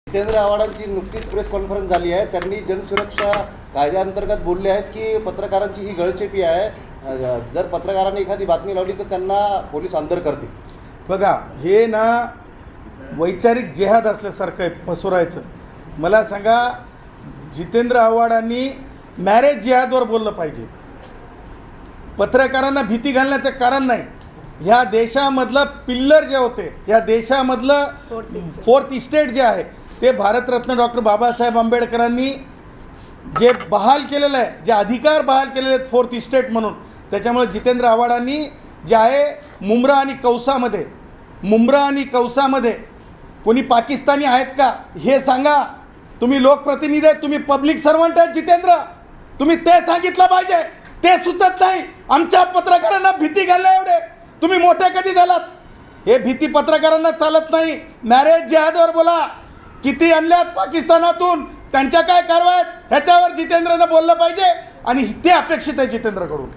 जितेंद्र आव्हाडांची नुकतीच press conference झाली आहे. त्यांनी जनसुरक्षा कायद्याअंतर्गत बोलले आहेत की पत्रकारांची ही गळचेपी आहे, जर पत्रकारांनी एखादी बातमी लावली तर त्यांना पोलीस अंदर करतील. बघा, हे ना वैचारिक जिहाद असल्यासारखं आहे पसरायचं. मला सांगा, जितेंद्र आव्हाडांनी मॅरेज जिहादवर बोललं पाहिजे. पत्रकारांना भीती घालण्याचं कारण नाही. ह्या देशामधलं पिल्लर जे होते, ह्या देशामधलं फोर्थ इस्टेट जे आहे ते भारतरत्न डॉक्टर बाबासाहेब आंबेडकरांनी जे बहाल केलेलं आहे, जे अधिकार बहाल केलेले आहेत फोर्थ इस्टेट म्हणून, त्याच्यामुळे जितेंद्र आव्हाडांनी जे आहे मुंब्रा आणि कौसामध्ये कोणी पाकिस्तानी आहेत का हे सांगा. तुम्ही लोकप्रतिनिधी आहेत, तुम्ही पब्लिक सर्वंट आहेत जितेंद्र, तुम्ही ते सांगितलं पाहिजे. ते सुचत नाही. आमच्या पत्रकारांना भीती घालल्या एवढे तुम्ही मोठे कधी झालात? हे भीती पत्रकारांना चालत नाही. मॅरेज जिहादवर बोला. किती आणल्यात पाकिस्तानातून, त्यांच्या काय कारवाया आहेत ह्याच्यावर जितेंद्रनं बोललं पाहिजे आणि ते अपेक्षित आहे जितेंद्रकडून.